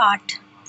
8,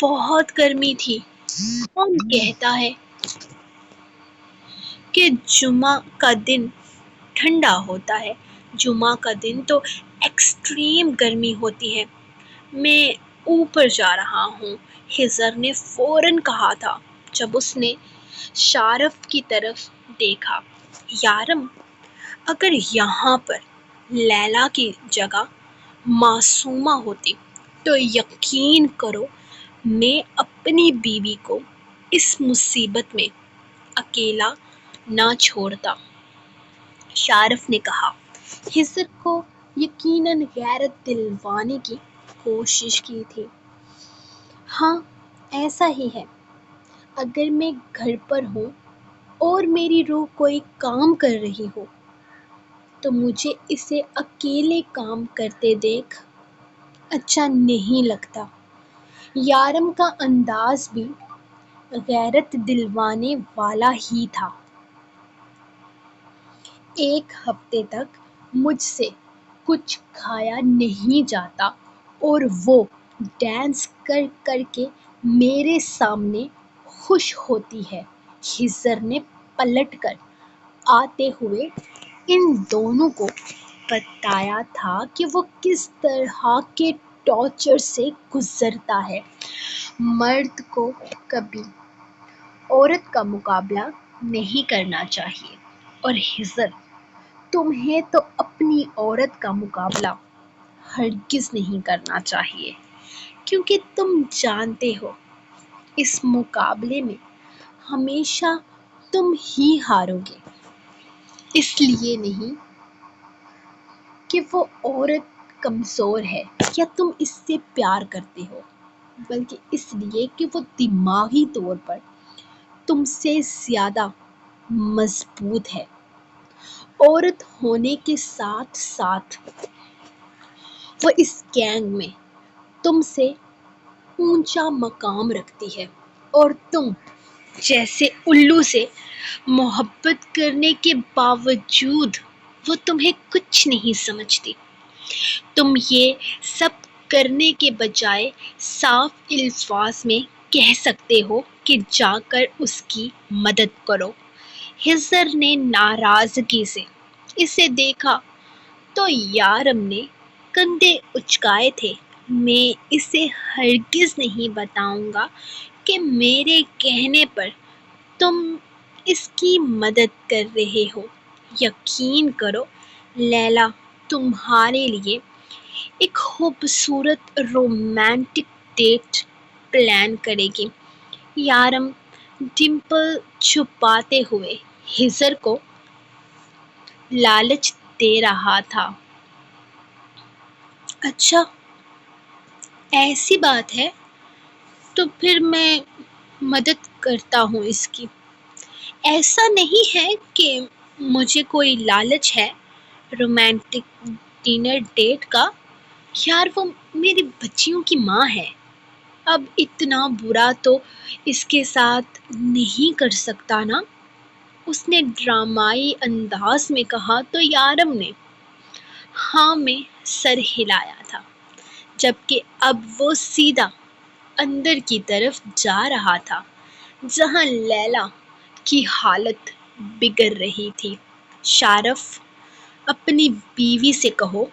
بہت گرمی تھی۔ کون کہتا ہے کہ جمعہ کا دن ٹھنڈا ہوتا ہے؟ جمعہ کا دن تو ایکسٹریم گرمی ہوتی ہے۔ میں اوپر جا رہا ہوں، خضر نے فوراً کہا تھا جب اس نے شارف کی طرف دیکھا۔ یارم، اگر یہاں پر لیلا کی جگہ معصومہ ہوتی تو یقین کرو میں اپنی بیوی کو اس مصیبت میں اکیلا نہ چھوڑتا، شارف نے کہا۔ خضر کو یقیناً غیرت دلوانے کی کوشش کی تھی۔ ہاں، ایسا ہی ہے۔ اگر میں گھر پر ہوں اور میری روح کوئی کام کر رہی ہو تو مجھے اسے اکیلے کام کرتے دیکھ اچھا نہیں لگتا۔ یارم کا انداز بھی غیرت دلوانے والا ہی تھا۔ ایک ہفتے تک مجھ سے کچھ کھایا نہیں جاتا اور وہ ڈانس کر کر کے میرے سامنے خوش ہوتی ہے۔ خضر نے پلٹ کر آتے ہوئے ان دونوں کو بتایا تھا کہ وہ کس طرح کے ٹارچر سے گزرتا ہے۔ مرد کو کبھی عورت کا مقابلہ نہیں کرنا چاہیے، اور خضر، تمہیں تو اپنی عورت کا مقابلہ ہرگز نہیں کرنا چاہیے، کیونکہ تم جانتے ہو اس مقابلے میں ہمیشہ تم ہی ہارو گے۔ اس لیے نہیں کہ وہ عورت کمزور ہے یا تم اس سے پیار کرتے ہو، بلکہ اس لیے کہ وہ دماغی طور پر تم سے زیادہ مضبوط ہے۔ عورت ہونے کے ساتھ ساتھ وہ اس گینگ میں تم سے اونچا مقام رکھتی ہے، اور تم جیسے الو سے محبت کرنے کے باوجود وہ تمہیں کچھ نہیں سمجھتی۔ تم یہ سب کرنے کے بجائے صاف الفاظ میں کہہ سکتے ہو کہ جا کر اس کی مدد کرو۔ خضر نے ناراضگی سے اسے دیکھا تو یارم نے کندھے اچکائے تھے۔ میں اسے ہرگز نہیں بتاؤں گا کہ میرے کہنے پر تم اس کی مدد کر رہے ہو۔ یقین کرو لیلا تمہارے لیے ایک خوبصورت رومانٹک ڈیٹ پلان کرے گی۔ یارم ڈمپل چھپاتے ہوئے خضر کو لالچ دے رہا تھا۔ اچھا، ایسی بات ہے تو پھر میں مدد کرتا ہوں اس کی۔ ایسا نہیں ہے کہ مجھے کوئی لالچ ہے رومانٹک ڈنر ڈیٹ کا۔ یار، وہ میری بچیوں کی ماں ہے، اب اتنا برا تو اس کے ساتھ نہیں کر سکتا نا، اس نے ڈرامائی انداز میں کہا تو یارم نے ہاں میں سر ہلایا تھا، جبکہ اب وہ سیدھا اندر کی طرف جا رہا تھا جہاں لیلا کی حالت بگڑ رہی تھی۔ شارف، اپنی بیوی سے کہو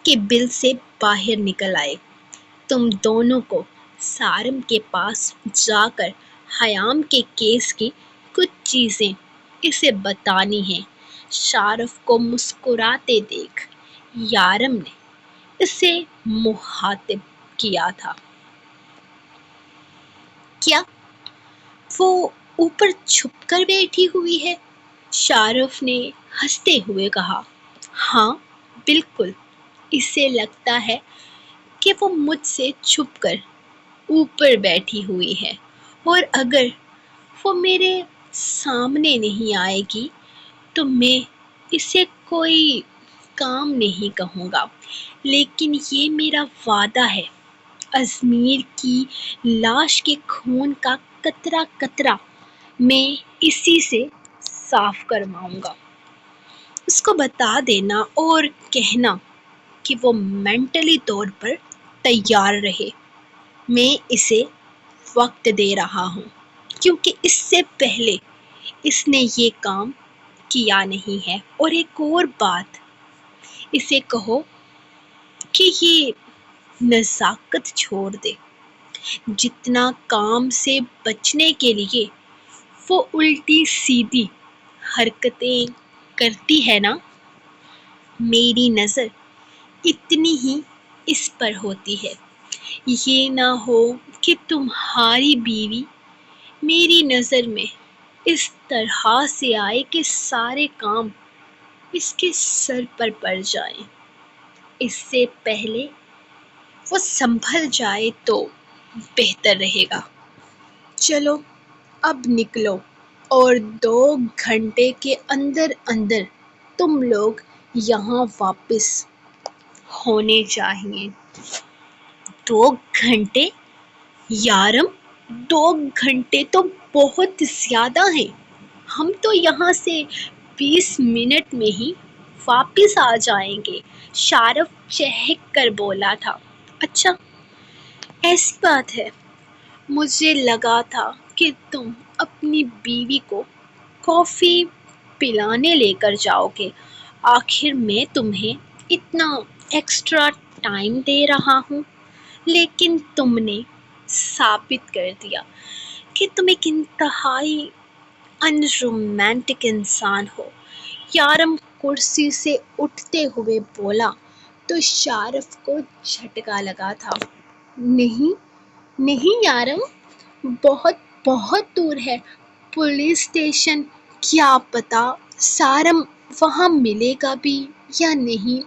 کہ بل سے باہر نکل آئے۔ تم دونوں کو سارم کے پاس جا کر خیام کے کیس کی کچھ چیزیں اسے بتانی ہیں۔ شارف کو مسکراتے دیکھ یارم نے اسے مخاطب کیا تھا۔ کیا وہ اوپر چھپ کر بیٹھی ہوئی ہے؟ شارف نے ہنستے ہوئے کہا۔ ہاں بالکل، اسے لگتا ہے کہ وہ مجھ سے چھپ کر اوپر بیٹھی ہوئی ہے، اور اگر وہ میرے سامنے نہیں آئے گی تو میں اسے کوئی کام نہیں کہوں گا، لیکن یہ میرا وعدہ ہے، ازمیر کی لاش کے خون کا قطرہ قطرہ میں اسی سے صاف کرواؤں گا۔ اس کو بتا دینا اور کہنا کہ وہ مینٹلی طور پر تیار رہے، میں اسے وقت دے رہا ہوں، کیونکہ اس سے پہلے اس نے یہ کام کیا نہیں ہے۔ اور ایک اور بات، اسے کہو کہ یہ نزاکت چھوڑ دے۔ جتنا کام سے بچنے کے لیے وہ الٹی سیدھی حرکتیں کرتی ہے نا، میری نظر اتنی ہی اس پر ہوتی ہے۔ یہ نہ ہو کہ تمہاری بیوی میری نظر میں اس طرح سے آئے کہ سارے کام اس کے سر پر پڑ جائیں۔ اس سے پہلے وہ سنبھل جائے تو بہتر رہے گا۔ چلو اب نکلو، اور 2 گھنٹے کے اندر اندر تم لوگ یہاں واپس ہونے چاہیے۔ 2 گھنٹے؟ یارم، 2 گھنٹے تو بہت زیادہ ہیں۔ ہم تو یہاں سے 20 منٹ میں ہی واپس آ جائیں گے، شارف چہک کر بولا تھا۔ اچھا، ایسی بات ہے۔ مجھے لگا تھا کہ تم اپنی بیوی کو کافی پلانے لے کر جاؤ گے۔ آخر میں تمہیں اتنا ایکسٹرا ٹائم دے رہا ہوں، لیکن تم نے ثابت کر دیا کہ تم ایک انتہائی ان رومانٹک انسان ہو۔ یارم کرسی سے اٹھتے ہوئے بولا تو شارف کو جھٹکا لگا تھا۔ نہیں نہیں یارم، بہت بہت دور ہے پولیس اسٹیشن، کیا پتا سارم وہاں ملے گا بھی یا نہیں۔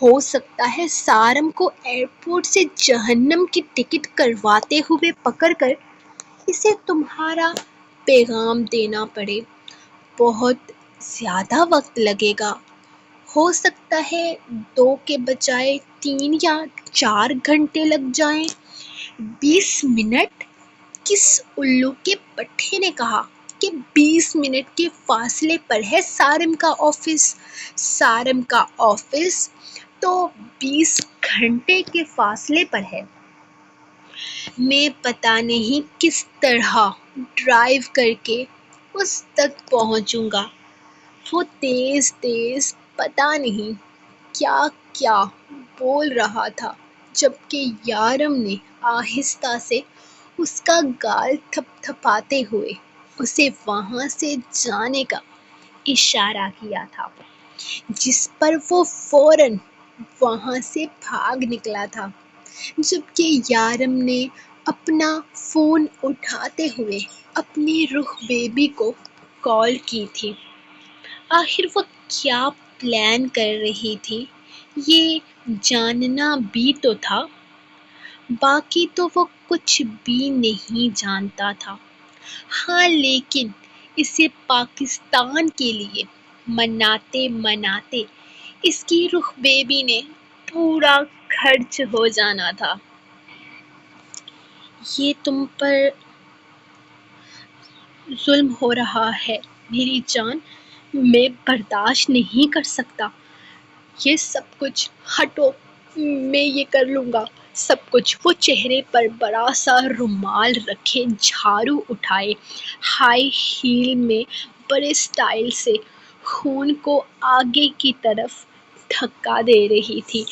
ہو سکتا ہے سارم کو ایئرپورٹ سے جہنم کی ٹکٹ کرواتے ہوئے پکڑ کر اسے تمہارا پیغام دینا پڑے۔ بہت زیادہ وقت لگے گا، ہو سکتا ہے 2 کے بجائے 3 یا 4 گھنٹے لگ جائیں۔ 20 منٹ؟ کس الو کے پٹھے نے کہا کہ 20 منٹ کے فاصلے پر ہے سارم کا آفس؟ سارم کا آفس تو 20 گھنٹے کے فاصلے پر ہے۔ میں پتہ نہیں کس طرح ڈرائیو کر کے اس تک پہنچوں گا۔ وہ تیز تیز پتہ نہیں کیا کیا بول رہا تھا، جبکہ یارم نے آہستہ سے اس کا گال تھپ تھپاتے ہوئے اسے وہاں سے جانے کا اشارہ کیا تھا، جس پر وہ فوراً وہاں سے بھاگ نکلا تھا۔ جبکہ یارم نے اپنا فون اٹھاتے ہوئے اپنی رخ بیبی کو کال کی تھی۔ آخر وہ کیا پلان کر رہی تھی یہ جاننا بھی تو تھا۔ باقی تو وہ کچھ بھی نہیں جانتا تھا۔ ہاں، لیکن اسے پاکستان کے لیے مناتے مناتے اس کی رخ بیبی نے پورا خرچ ہو جانا تھا۔ یہ تم پر ظلم ہو رہا ہے میری جان، میں برداشت نہیں کر سکتا یہ سب کچھ۔ ہٹو، میں یہ کر لوں گا سب کچھ۔ وہ چہرے پر بڑا سا رومال رکھے جھاڑو اٹھائے ہائی ہیل میں بڑے سٹائل سے خون کو آگے کی طرف دھکا دے رہی تھی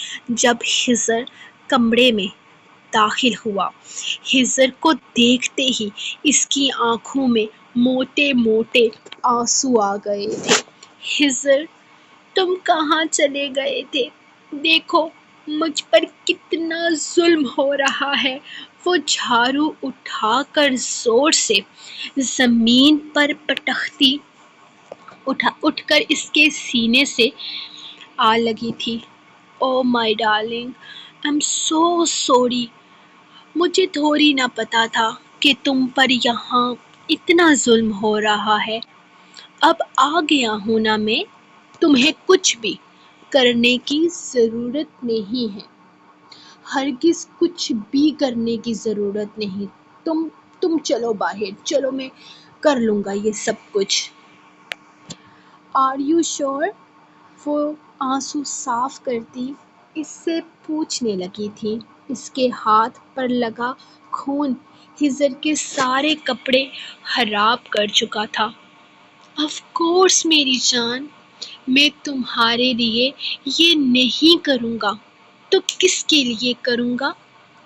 جب خضر کمرے میں داخل ہوا۔ خضر کو دیکھتے ہی اس کی آنکھوں میں موٹے موٹے آنسو آ گئے تھے۔ خضر، تم کہاں چلے گئے تھے؟ دیکھو مجھ پر کتنا ظلم ہو رہا ہے۔ وہ جھاڑو اٹھا کر زور سے زمین پر پٹختی اٹھ کر اس کے سینے سے آ لگی تھی۔ Oh my darling, I am so sorry, مجھے تھوڑی نہ پتا تھا کہ تم پر یہاں اتنا ظلم ہو رہا ہے۔ اب آ گیا ہوں نا میں، تمہیں کچھ بھی کرنے کی ضرورت نہیں ہے، ہرگز کچھ بھی کرنے کی ضرورت نہیں۔ تم چلو باہر، چلو میں کر لوں گا یہ سب کچھ۔ آر یو شور؟ وہ آنسو صاف کرتی اس سے پوچھنے لگی تھی۔ اس کے ہاتھ پر لگا خون ہزر کے سارے کپڑے خراب کر چکا تھا۔ آف کورس میری جان، میں تمہارے لیے یہ نہیں کروں گا تو کس کے لیے کروں گا؟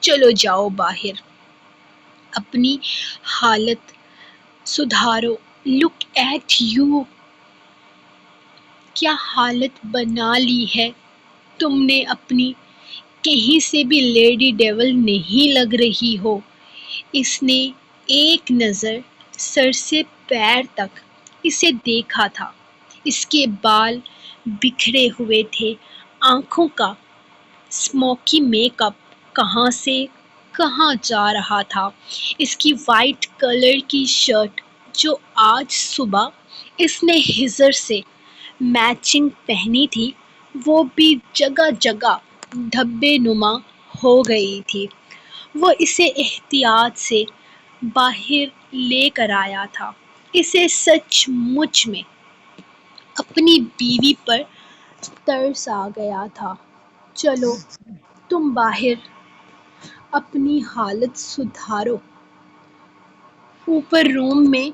چلو جاؤ باہر، اپنی حالت سدھارو۔ لک ایٹ یو، کیا حالت بنا لی ہے تم نے اپنی، کہیں سے بھی لیڈی ڈیول نہیں لگ رہی ہو۔ اس نے ایک نظر سر سے پیر تک اسے دیکھا تھا۔ اس کے بال بکھرے ہوئے تھے، آنکھوں کا اسموکی میک اپ کہاں سے کہاں جا رہا تھا۔ اس کی وائٹ کلر کی شرٹ جو آج صبح اس نے ہزر سے میچنگ پہنی تھی، وہ بھی جگہ جگہ دھبے نما ہو گئی تھی۔ وہ اسے احتیاط سے باہر لے کر آیا تھا۔ اسے سچ مچ میں اپنی بیوی پر ترس آ گیا تھا۔ چلو تم باہر اپنی حالت سدھارو، اوپر روم میں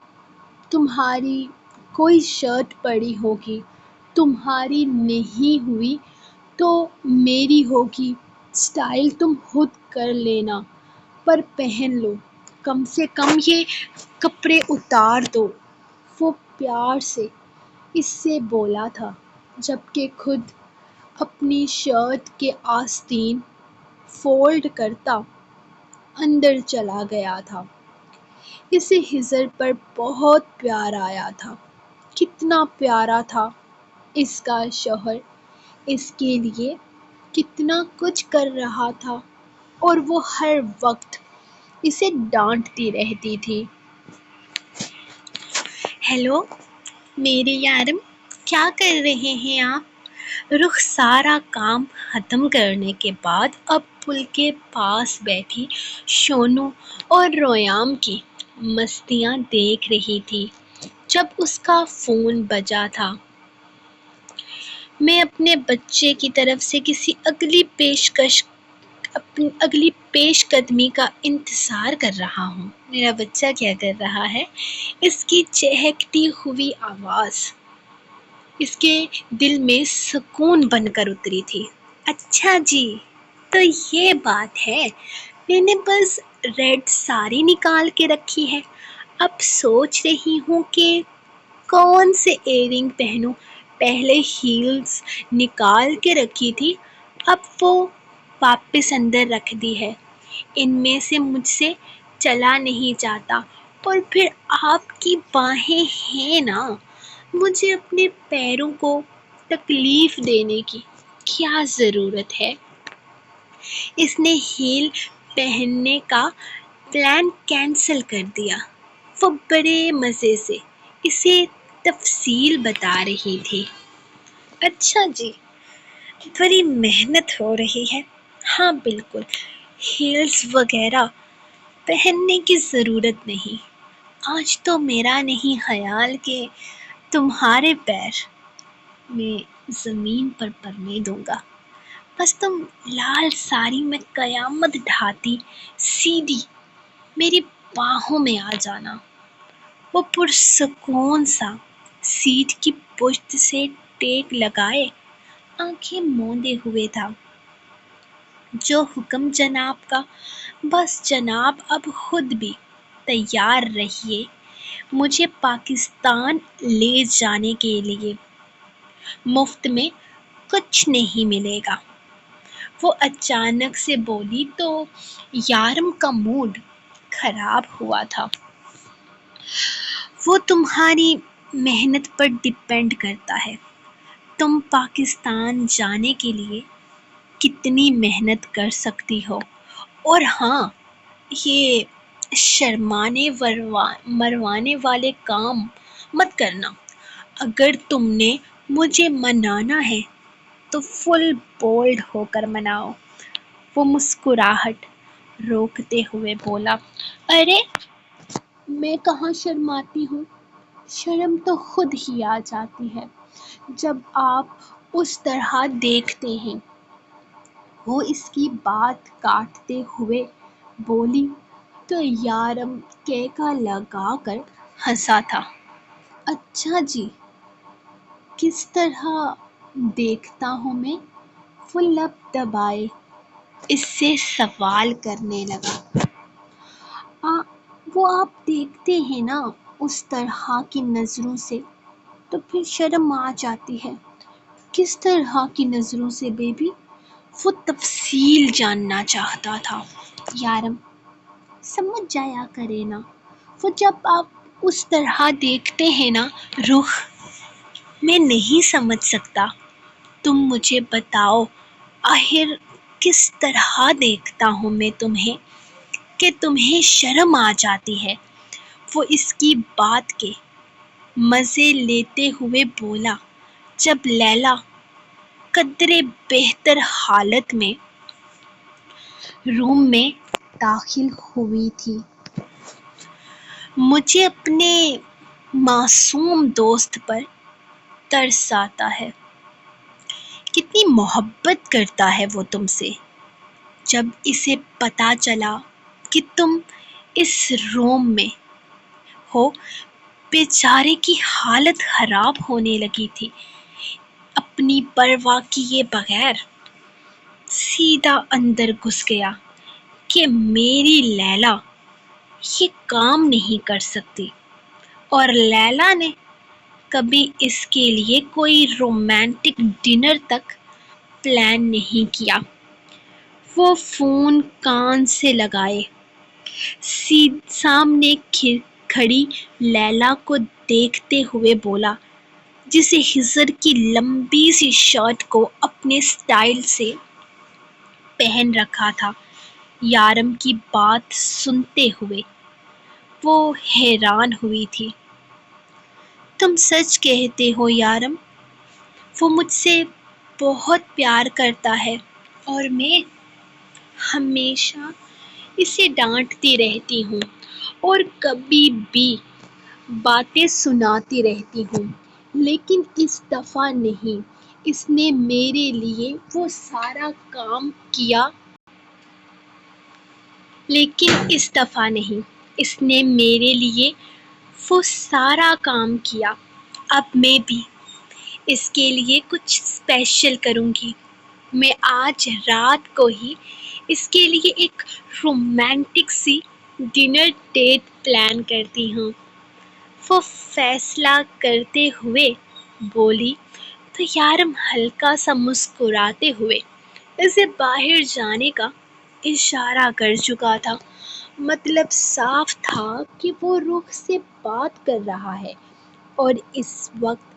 تمہاری کوئی شرٹ پڑی ہوگی، تمہاری نہیں ہوئی تو میری ہوگی، اسٹائل تم خود کر لینا، پر پہن لو، کم سے کم یہ کپڑے اتار دو۔ وہ پیار سے اس سے بولا تھا، جبکہ خود اپنی شرٹ کے آستین فولڈ کرتا اندر چلا گیا تھا۔ اسے ہزر پر بہت پیار آیا تھا۔ کتنا پیارا تھا اس کا شوہر، اس کے لیے کتنا کچھ کر رہا تھا، اور وہ ہر وقت اسے ڈانٹتی رہتی تھی۔ ہیلو میرے یارم، کیا کر رہے ہیں آپ؟ رخسارا کام ختم کرنے کے بعد اب پل کے پاس بیٹھی شونو اور رویام کی مستیاں دیکھ رہی تھی جب اس کا فون بجا تھا۔ میں اپنے بچے کی طرف سے کسی اگلی پیش قدمی کا انتظار کر رہا ہوں۔ میرا بچہ کیا کر رہا ہے؟ اس کی چہکتی ہوئی آواز اس کے دل میں سکون بن کر اتری تھی۔ اچھا جی، تو یہ بات ہے، میں نے بس ریڈ ساڑی نکال کے رکھی ہے، اب سوچ رہی ہوں کہ کون سے ایئر رنگ پہنوں۔ پہلے ہیلز نکال کے رکھی تھی، اب وہ واپس اندر رکھ دی ہے، ان میں سے مجھ سے چلا نہیں جاتا، اور پھر آپ کی باہیں ہیں نا، مجھے اپنے پیروں کو تکلیف دینے کی کیا ضرورت ہے؟ اس نے ہیل پہننے کا پلان کینسل کر دیا۔ وہ بڑے مزے سے اسے تفصیل بتا رہی تھی۔ اچھا جی، بڑی محنت ہو رہی ہے۔ ہاں بالکل، ہیلز وغیرہ پہننے کی ضرورت نہیں۔ آج تو میرا نہیں خیال کہ تمہارے پیر میں زمین پر پڑنے دوں گا، بس تم لال ساڑی میں قیامت ڈھاتی سیدھی میری باہوں میں آ جانا۔ وہ پرسکون سا سیٹ کی پشت سے ٹیک لگائے آنکھیں موندے ہوئے تھا۔ جو حکم جناب کا۔ بس جناب اب خود بھی تیار رہیے مجھے پاکستان لے جانے کے لیے، مفت میں کچھ نہیں ملے گا۔ وہ اچانک سے بولی تو یارم کا موڈ خراب ہوا تھا۔ وہ تمہاری محنت پر ڈیپینڈ کرتا ہے، تم پاکستان جانے کے لیے کتنی محنت کر سکتی ہو، اور ہاں یہ شرمانے مروانے والے کام مت کرنا۔ اگر تم نے مجھے منانا ہے تو فل بولڈ ہو کر مناؤ۔ وہ مسکراہٹ روکتے ہوئے بولا، ارے میں کہاں شرماتی ہوں، شرم تو خود ہی آ جاتی ہے جب آپ اس طرح دیکھتے ہیں۔ وہ اس کی بات کاٹتے ہوئے بولی، تو یارم کہکا لگا کر ہنسا تھا۔ اچھا جی، کس طرح دیکھتا ہوں میں؟ وہ لب دبائے اس سے سوال کرنے لگا۔ وہ آپ دیکھتے ہیں نا اس طرح کی نظروں سے تو پھر شرم آ جاتی ہے۔ کس طرح کی نظروں سے بیبی؟ وہ تفصیل جاننا چاہتا تھا۔ یارم سمجھ جایا کرے نا، وہ جب آپ اس طرح دیکھتے ہیں نا رخ، میں نہیں سمجھ سکتا، تم مجھے بتاؤ آخر کس طرح دیکھتا ہوں میں تمہیں کہ تمہیں شرم آ جاتی ہے؟ وہ اس کی بات کے مزے لیتے ہوئے بولا جب لیلا قدرے بہتر حالت میں روم میں داخل ہوئی تھی۔ مجھے اپنے معصوم دوست پر ترس آتا ہے، کتنی محبت کرتا ہے وہ تم سے۔ جب اسے پتا چلا کہ تم اس روم میں ہو، بیچارے کی حالت خراب ہونے لگی تھی۔ اپنی پرواہ کیے بغیر سیدھا اندر گھس گیا کہ میری لیلا یہ کام نہیں کر سکتی، اور لیلا نے کبھی اس کے لیے کوئی رومانٹک ڈنر تک پلان نہیں کیا۔ وہ فون کان سے لگائے سامنے کھڑی لیلا کو دیکھتے ہوئے بولا، جسے خضر کی لمبی سی شرٹ کو اپنے سٹائل سے پہن رکھا تھا۔ یارم کی بات سنتے ہوئے وہ حیران ہوئی تھی۔ تم سچ کہتے ہو یارم، وہ مجھ سے بہت پیار کرتا ہے اور میں ہمیشہ اسے ڈانٹتی رہتی ہوں اور کبھی بھی باتیں سناتی رہتی ہوں، لیکن اس دفعہ نہیں، اس نے میرے لیے وہ سارا کام کیا۔ اب میں بھی اس کے لیے کچھ اسپیشل کروں گی۔ میں آج رات کو ہی اس کے لیے ایک رومانٹک سی ڈنر ڈیٹ پلان کرتی ہوں۔ وہ فیصلہ کرتے ہوئے بولی تو یارم ہلکا سا مسکراتے ہوئے اسے باہر جانے کا اشارہ کر چکا تھا۔ مطلب صاف تھا کہ وہ رخ سے بات کر رہا ہے اور اس وقت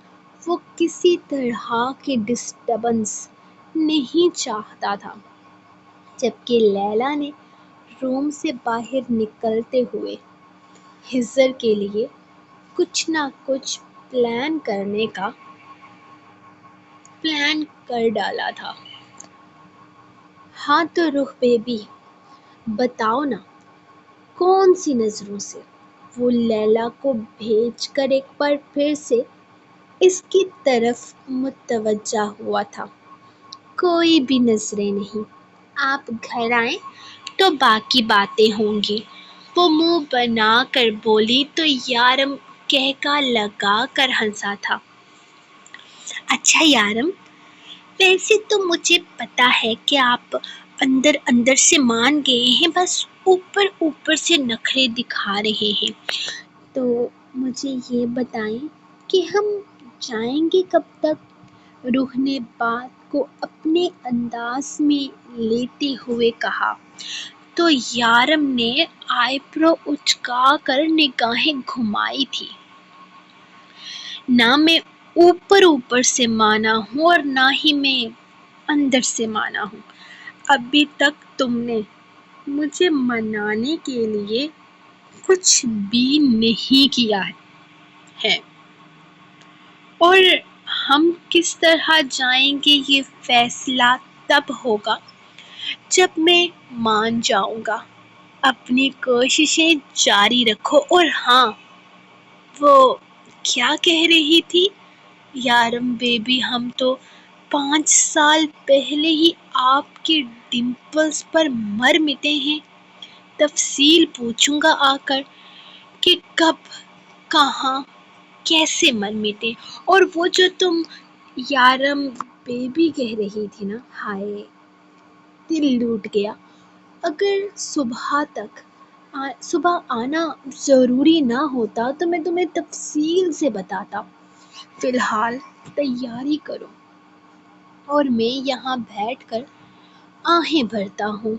وہ کسی طرح کی ڈسٹربنس نہیں چاہتا تھا۔ جبکہ لیلا نے روم سے باہر نکلتے ہوئے خضر کے لیے کچھ نہ کچھ پلان کر ڈالا تھا۔ ہاں تو رخ بیبی بتاؤ نا کون سی نظروں سے؟ وہ لیلا کو بھیج کر ایک بار پھر سے اس کی طرف متوجہ ہوا تھا۔ کوئی بھی نظریں نہیں، آپ گھر آئیں تو باقی باتیں ہوں گی، وہ منہ بنا کر بولی تو یارم کہکا لگا کر ہنسا تھا۔ اچھا یارم، ویسے تو مجھے پتا ہے کہ آپ اندر اندر سے مان گئے ہیں، بس اوپر اوپر سے نخرے دکھا رہے ہیں، تو مجھے یہ بتائیں کہ ہم جائیں گے کب تک؟ رخ نے بات کو اپنے انداز میں لیتے ہوئے کہا تو یارم نے آئی برو اچکا کر نگاہیں گھمائی تھی۔ نہ میں اوپر اوپر سے مانا ہوں اور نہ ہی میں اندر سے مانا ہوں، ابھی تک تم نے مجھے منانے کے لیے کچھ بھی نہیں کیا ہے، اور ہم کس طرح جائیں گے یہ فیصلہ تب ہوگا جب میں مان جاؤں گا۔ اپنی کوششیں جاری رکھو۔ اور ہاں، وہ کیا کہہ رہی تھی؟ یارم بیبی ہم تو 5 سال پہلے ہی آپ کے ڈمپلز پر مر مٹے ہیں، تفصیل پوچھوں گا آ کر کہ کب، کہاں، کیسے مر مٹے۔ اور وہ جو تم یارم بیبی کہہ رہی تھی نا، ہائے دل ٹوٹ گیا۔ اگر صبح آنا ضروری نہ ہوتا تو میں تمہیں تفصیل سے بتاتا۔ فی الحال تیاری کرو اور میں یہاں بیٹھ کر آہیں بھرتا ہوں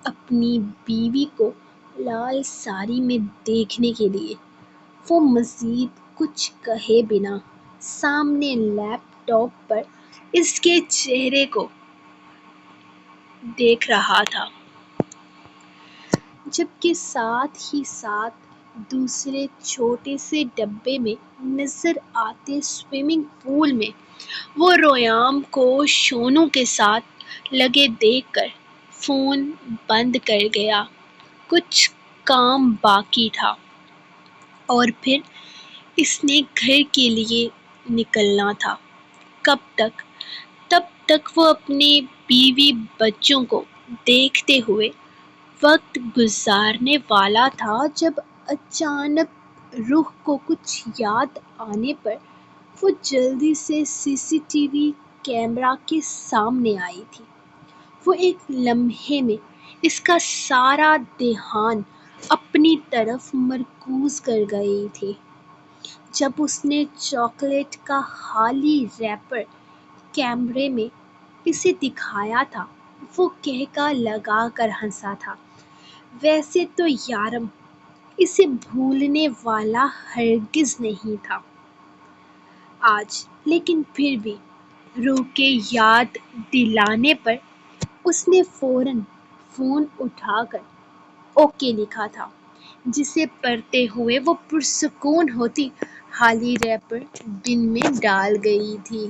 اپنی بیوی کو لال ساری میں دیکھنے کے لیے۔ وہ مزید کچھ کہے بنا سامنے لیپ ٹاپ پر اس کے چہرے کو دیکھ رہا تھا، جبکہ ساتھ ہی ساتھ دوسرے چھوٹے سے ڈبے میں نظر آتے سوئمنگ پول میں وہ ریام کو شونو کے ساتھ لگے دیکھ کر فون بند کر گیا۔ کچھ کام باقی تھا اور پھر اس نے گھر کے لیے نکلنا تھا۔ کب تک؟ تب تک وہ اپنے بیوی بچوں کو دیکھتے ہوئے وقت گزارنے والا تھا جب اچانک روح کو کچھ یاد آنے پر وہ جلدی سے سی سی ٹی وی کیمرہ کے سامنے آئی تھی۔ وہ ایک لمحے میں اس کا سارا دھیان اپنی طرف مرکوز کر گئی تھی۔ جب اس نے چاکلیٹ کا خالی ریپر کیمرے میں اسے دکھایا تھا، وہ کہکا لگا کر ہنسا تھا۔ ویسے تو یارم اسے بھولنے والا ہرگز نہیں تھا آج، لیکن پھر بھی روح کے یاد دلانے پر اس نے فوراً فون اٹھا کر اوکے لکھا تھا، جسے پڑھتے ہوئے وہ پرسکون ہوتی خالی ریپر بن میں ڈال گئی تھی۔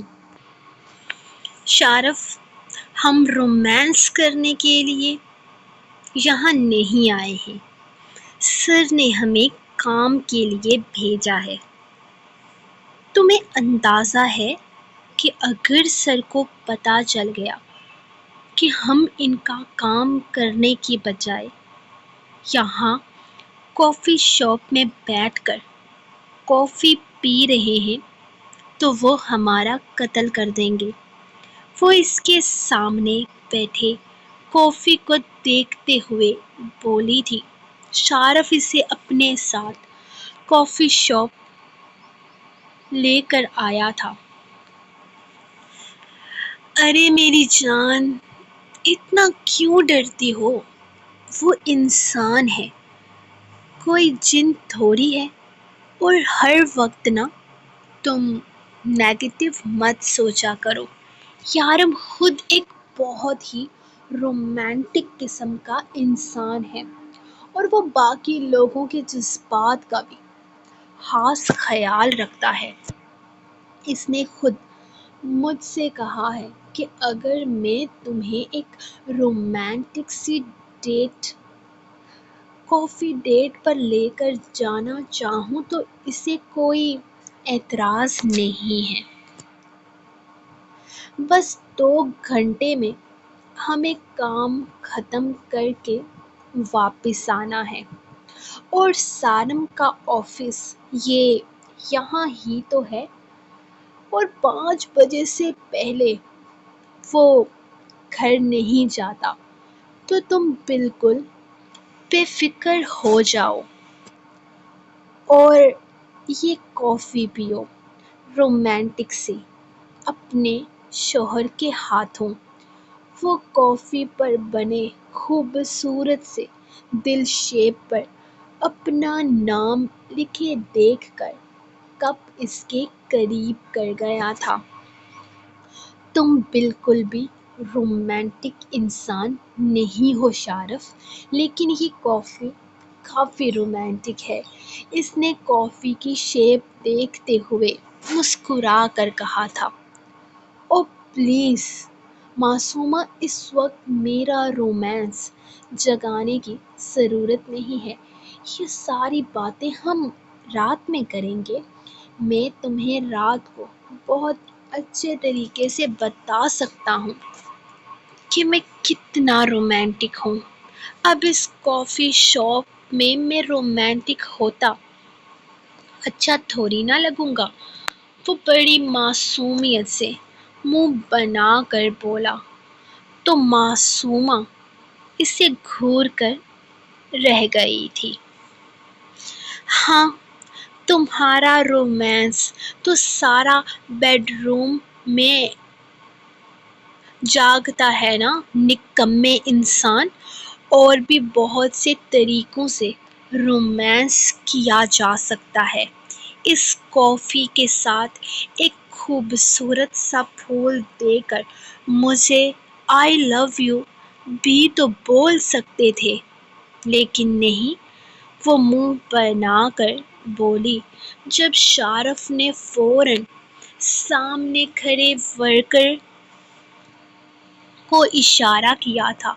شارف، ہم رومانس کرنے کے لیے یہاں نہیں آئے ہیں، سر نے ہمیں کام کے لیے بھیجا ہے۔ تمہیں اندازہ ہے کہ اگر سر کو پتہ چل گیا کہ ہم ان کا کام کرنے کی بجائے یہاں کافی شاپ میں بیٹھ کر کافی پی رہے ہیں تو وہ ہمارا قتل کر دیں گے۔ وہ اس کے سامنے بیٹھے کافی کو دیکھتے ہوئے بولی تھی۔ شارف اسے اپنے ساتھ کافی شاپ لے کر آیا تھا۔ ارے میری جان، اتنا کیوں ڈرتی ہو؟ وہ انسان ہے، کوئی جن تھوڑی ہے۔ اور ہر وقت نا تم نیگیٹو مت سوچا کرو۔ یارم خود ایک بہت ہی رومانٹک قسم کا انسان ہے اور وہ باقی لوگوں کے جذبات کا بھی خاص خیال رکھتا ہے۔ اس نے خود مجھ سے کہا ہے کہ اگر میں تمہیں ایک رومانٹک سی کافی ڈیٹ پر لے کر جانا چاہوں تو اسے کوئی اعتراض نہیں ہے۔ بس 2 گھنٹے میں ہمیں کام ختم کر کے واپس آنا ہے اور سارم کا آفس یہاں ہی تو ہے اور 5 بجے سے پہلے وہ گھر نہیں جاتا۔ تو تم بالکل بے فکر ہو جاؤ اور یہ کافی پیو رومانٹک سی اپنے شوہر کے ہاتھوں۔ وہ کافی پر بنے خوبصورت سے دل شیپ پر اپنا نام لکھے دیکھ کر کپ اس کے قریب کر گیا تھا۔ تم بالکل بھی رومانٹک انسان نہیں ہو شارف، لیکن یہ کافی کافی رومانٹک ہے۔ اس نے کافی کی شیپ دیکھتے ہوئے مسکرا کر کہا تھا۔ اوہ پلیز معصومہ، اس وقت میرا رومانس جگانے کی ضرورت نہیں ہے، یہ ساری باتیں ہم رات میں کریں گے۔ میں تمہیں رات کو بہت اچھے طریقے سے بتا سکتا ہوں کہ میں کتنا رومانٹک ہوں۔ اب اس کافی شاپ میں رومانٹک ہوتا اچھا تھوڑی نہ لگوں گا۔ وہ بڑی معصومیت سے منہ بنا کر بولا تو معصومہ اسے گھور کر رہ گئی تھی۔ ہاں، تمہارا رومانس تو سارا بیڈ روم میں جاگتا ہے نا نکمے انسان۔ اور بھی بہت سے طریقوں سے رومانس کیا جا سکتا ہے۔ اس کافی کے ساتھ ایک خوبصورت سا پھول دے کر مجھے آئی لو یو بھی تو بول سکتے تھے، لیکن نہیں، وہ منہ بنا کر بولی جب شارف نے فوراً سامنے کھڑے ورکر کو اشارہ کیا تھا،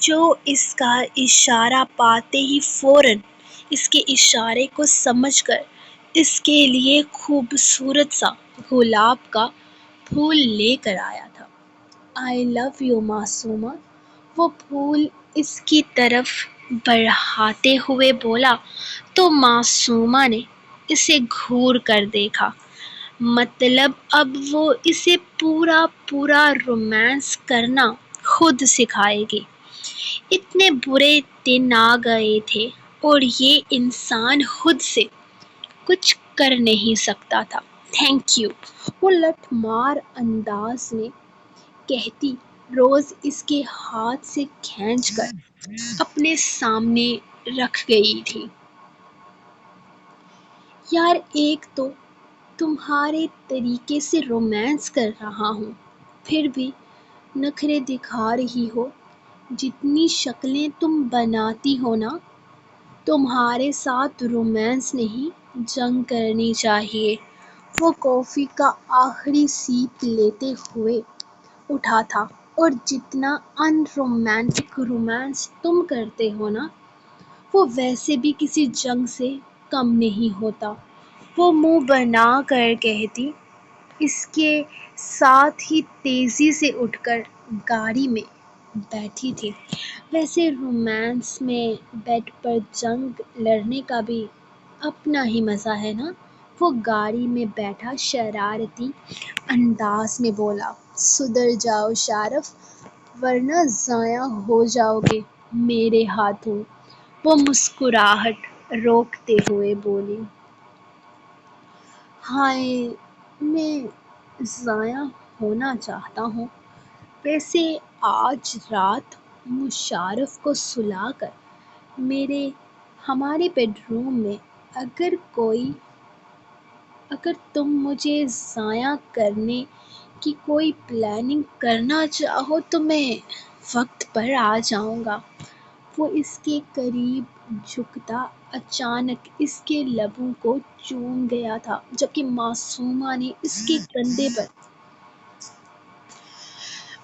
جو اس کا اشارہ پاتے ہی فوراً اس کے اشارے کو سمجھ کر اس کے لیے خوبصورت سا گلاب کا پھول لے کر آیا تھا۔ آئی لو یو معصومہ، وہ پھول اس کی طرف بڑھاتے ہوئے بولا تو معصومہ نے اسے گھور کر دیکھا۔ مطلب اب وہ اسے پورا رومانس کرنا خود سکھائے گی۔ اتنے برے دن آ گئے تھے اور یہ انسان خود سے کچھ کر نہیں سکتا تھا۔ تھینک یو، وہ لٹھ مار انداز میں کہتی روز اس کے ہاتھ سے کھینچ کر اپنے سامنے رکھ گئی تھی۔ یار، ایک تو تمہارے طریقے سے رومانس کر رہا ہوں، پھر بھی نخرے دکھا رہی ہو۔ جتنی شکلیں تم بناتی ہو نا، تمہارے ساتھ رومانس نہیں جنگ کرنی چاہیے۔ وہ کافی کا آخری سیپ لیتے ہوئے اٹھا تھا، اور جتنا ان رومانٹک رومانس تم کرتے ہو نا، وہ ویسے بھی کسی جنگ سے کم نہیں ہوتا۔ وہ منہ بنا کر کہتی، اس کے ساتھ ہی تیزی سے اٹھ کر گاڑی میں بیٹھی تھی۔ ویسے رومانس میں بیڈ پر جنگ لڑنے کا بھی اپنا ہی مزہ ہے نا۔ وہ گاڑی میں بیٹھا شرارتی انداز میں بولا، سدھر جاؤ شارف، ورنہ ضائع ہو جاؤ گے میرے ہاتھوں۔ وہ مسکراہٹ روکتے ہوئے بولی، ہائے، میں ضائع ہونا چاہتا ہوں؟ ویسے آج رات مشرف کو سلا کر ہمارے بیڈ روم میں اگر تم مجھے ضائع کرنے کی کوئی پلاننگ کرنا چاہو تو میں وقت پر آ جاؤں گا۔ وہ اس کے قریب جھکتا اچانک اس کے لبوں کو چوم گیا تھا، جبکہ معصومہ نے اس کے کندھے پر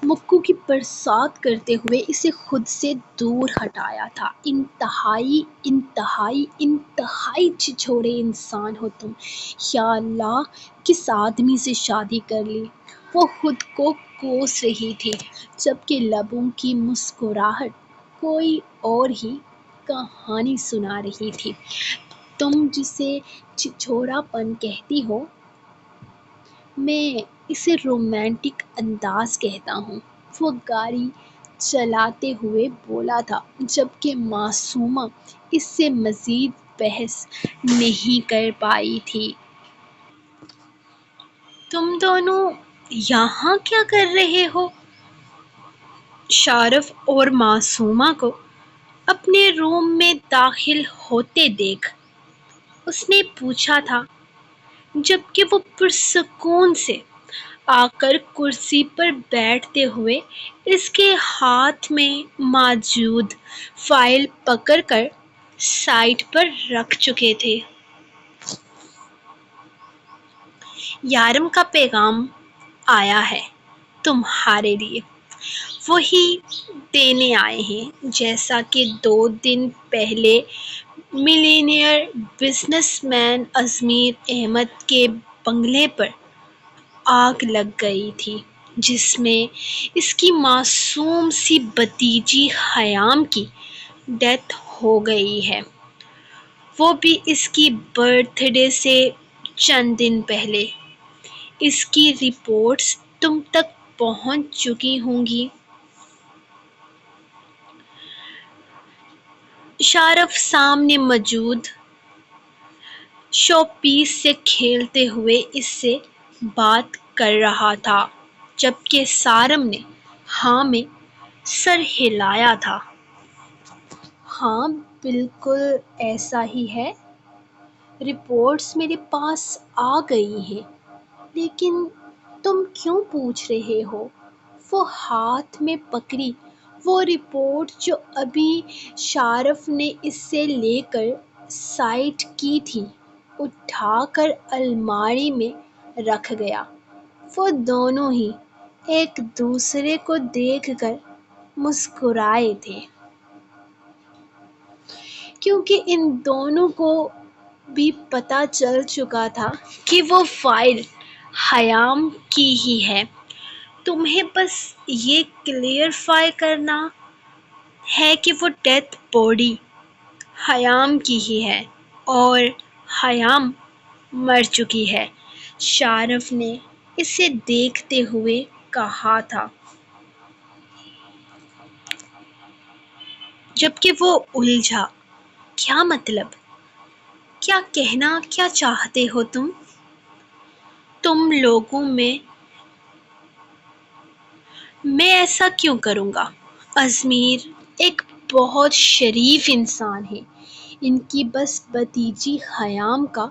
مکوں کی برسات کرتے ہوئے اسے خود سے دور ہٹایا تھا۔ انتہائی چھچھوڑے انسان ہو تم۔ یا اللہ، کس آدمی سے شادی کر لی؟ وہ خود کو کوس رہی تھی، جبکہ لبوں کی مسکراہٹ کوئی اور ہی کہانی سنا رہی تھی۔ تم جسے چھچھوڑا پن کہتی ہو، میں اسے رومانٹک انداز کہتا ہوں، وہ گاڑی چلاتے ہوئے بولا تھا، جبکہ معصومہ اس سے مزید بحث نہیں کر پائی تھی۔ تم دونوں یہاں کیا کر رہے ہو؟ شارف اور معصومہ کو اپنے روم میں داخل ہوتے دیکھ اس نے پوچھا تھا، جبکہ وہ پرسکون سے آ کر کرسی پر بیٹھتے ہوئے اس کے ہاتھ میں موجود فائل پکڑ کر سائیڈ پر رکھ چکے تھے۔ یارم کا پیغام آیا ہے تمہارے لیے، وہی دینے آئے ہیں جیسا کہ 2 دن پہلے ملینئر بزنس مین اظمیر احمد کے بنگلے پر آگ لگ گئی تھی، جس میں اس کی معصوم سی بھتیجی خیام کی ڈیتھ ہو گئی ہے، وہ بھی اس کی برتھ ڈے سے چند دن پہلے۔ اس کی رپورٹس تم تک پہنچ چکی ہوں گی۔ شارف سامنے موجود شو پیس سے کھیلتے ہوئے اس سے بات کر رہا تھا، جبکہ سارم نے ہاں میں سر ہلایا تھا۔ ہاں بالکل ایسا ہی ہے، رپورٹس میرے پاس آ گئی ہیں، لیکن تم کیوں پوچھ رہے ہو؟ وہ ہاتھ میں پکڑی وہ رپورٹ جو ابھی شارف نے اس سے لے کر سائٹ کی تھی اٹھا کر الماری میں رکھ گیا۔ وہ دونوں ہی ایک دوسرے کو دیکھ کر مسکرائے تھے، کیونکہ ان دونوں کو بھی پتہ چل چکا تھا کہ وہ فائل خیام کی ہی ہے۔ تمہیں بس یہ کلیئرفائی کرنا ہے کہ وہ ڈیتھ باڈی خیام کی ہی ہے اور خیام مر چکی ہے، شارف نے اسے دیکھتے ہوئے کہا تھا، جبکہ وہ الجھا۔ کیا مطلب؟ کیا کہنا کیا چاہتے ہو تم؟ تم لوگوں میں ایسا کیوں کروں گا؟ ازمیر ایک بہت شریف انسان ہے، ان کی بس بھتیجی خیام کا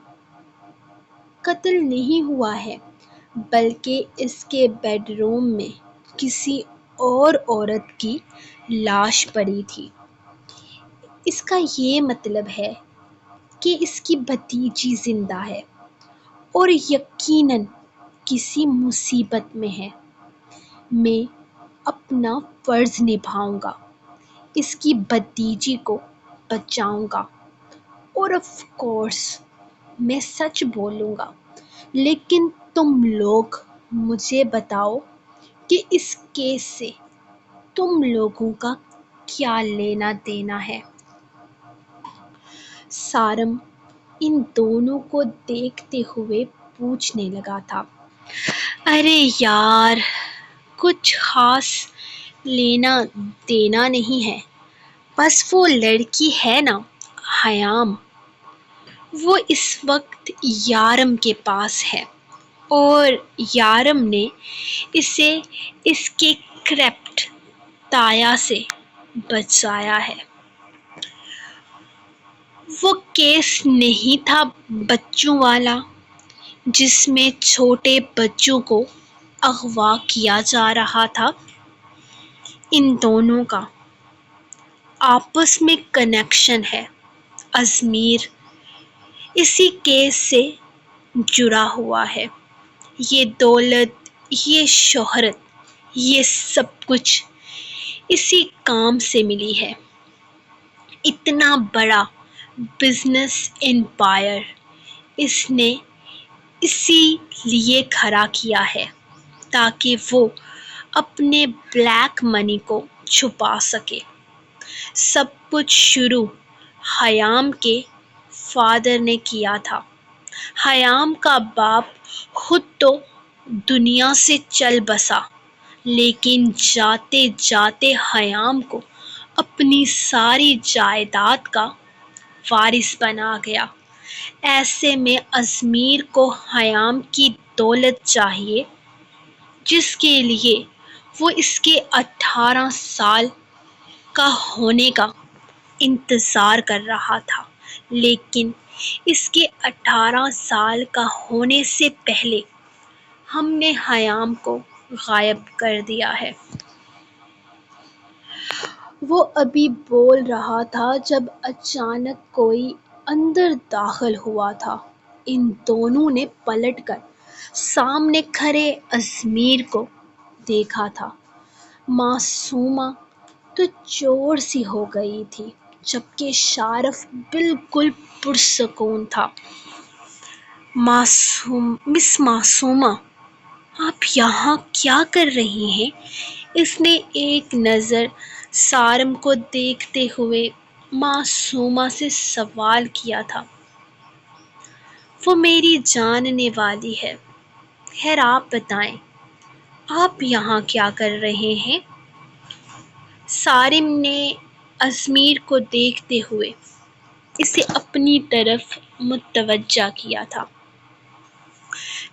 قتل نہیں ہوا ہے، بلکہ اس کے بیڈ روم میں کسی اور عورت کی لاش پڑی تھی۔ اس کا یہ مطلب ہے کہ اس کی بھتیجی زندہ ہے اور یقیناً کسی مصیبت میں ہے۔ میں اپنا فرض نبھاؤں گا، اس کی بھتیجی کو بچاؤں گا، اور آف کورس میں سچ بولوں گا۔ لیکن تم لوگ مجھے بتاؤ کہ اس کیس سے تم لوگوں کا کیا لینا دینا ہے؟ سارم ان دونوں کو دیکھتے ہوئے پوچھنے لگا تھا۔ ارے یار، کچھ خاص لینا دینا نہیں ہے، بس وہ لڑکی ہے نا خیام، وہ اس وقت یارم کے پاس ہے اور یارم نے اسے اس کے کرپٹ تایا سے بچایا ہے۔ وہ کیس نہیں تھا بچوں والا جس میں چھوٹے بچوں کو اغوا کیا جا رہا تھا؟ ان دونوں کا آپس میں کنیکشن ہے، ازمیر اسی کیس سے جڑا ہوا ہے۔ یہ دولت، یہ شہرت، یہ سب کچھ اسی کام سے ملی ہے۔ اتنا بڑا بزنس امپائر اس نے اسی لیے کھڑا کیا ہے تاکہ وہ اپنے بلیک منی کو چھپا سکے۔ سب کچھ شروع خیام کے فادر نے کیا تھا۔ خیام کا باپ خود تو دنیا سے چل بسا، لیکن جاتے جاتے خیام کو اپنی ساری جائیداد کا وارث بنا گیا۔ ایسے میں ازمیر کو خیام کی دولت چاہیے، جس کے لیے وہ اس کے 18 سال کا ہونے کا انتظار کر رہا تھا، لیکن اس کے 18 سال کا ہونے سے پہلے ہم نے خیام کو غائب کر دیا ہے۔ وہ ابھی بول رہا تھا جب اچانک کوئی اندر داخل ہوا تھا۔ ان دونوں نے پلٹ کر سامنے کھڑے ازمیر کو دیکھا تھا۔ معصومہ تو چور سی ہو گئی تھی، جبکہ شارف بالکل پرسکون تھا۔ مس معصومہ، آپ یہاں کیا کر رہی ہیں؟ اس نے ایک نظر سارم کو دیکھتے ہوئے معصومہ سے سوال کیا تھا۔ وہ میری جاننے والی ہے۔ خیر آپ بتائیں، آپ یہاں کیا کر رہے ہیں؟ سارم نے ازمیر کو دیکھتے ہوئے اسے اپنی طرف متوجہ کیا تھا۔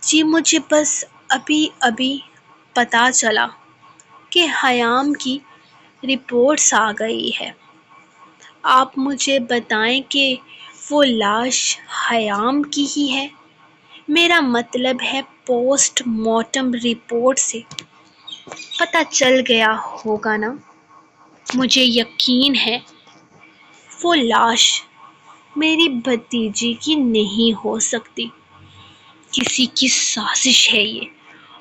جی مجھے بس ابھی ابھی پتہ چلا کہ حیام کی رپورٹس آ گئی ہے۔ آپ مجھے بتائیں کہ وہ لاش حیام کی ہی ہے؟ میرا مطلب ہے پوسٹ مارٹم رپورٹ سے پتہ چل گیا ہوگا نا؟ مجھے یقین ہے وہ لاش میری بھتیجی کی نہیں ہو سکتی۔ کسی کی سازش ہے یہ۔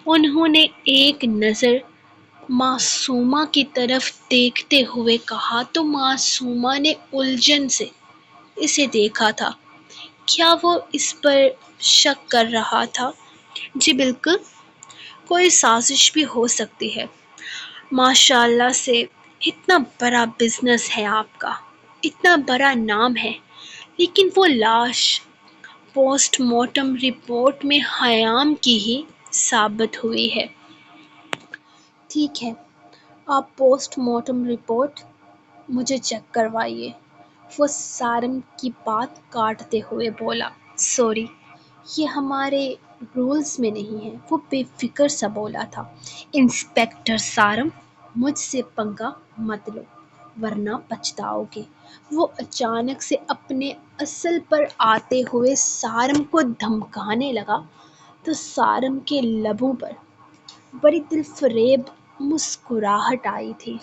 انہوں نے ایک نظر معصومہ کی طرف دیکھتے ہوئے کہا تو معصومہ نے الجھن سے اسے دیکھا تھا۔ کیا وہ اس پر شک کر رہا تھا؟ جی بالکل، کوئی سازش بھی ہو سکتی ہے۔ ماشاءاللہ سے اتنا بڑا بزنس ہے آپ کا، اتنا بڑا نام ہے، لیکن وہ لاش پوسٹ مارٹم رپورٹ میں حیام کی ہی ثابت ہوئی ہے۔ ٹھیک ہے، آپ پوسٹ مارٹم رپورٹ مجھے چیک کروائیے۔ وہ سارم کی بات کاٹتے ہوئے بولا۔ سوری، یہ ہمارے رولز میں نہیں ہے، وہ بے فکر سا بولا تھا۔ انسپکٹر سارم، مجھ سے پنگا مت لو ورنہ پچھتاؤ گے۔ وہ اچانک سے اپنے اصل پر آتے ہوئے سارم کو دھمکانے لگا تو سارم کے لبوں پر بڑی دل فریب مسکراہٹ آئی تھی۔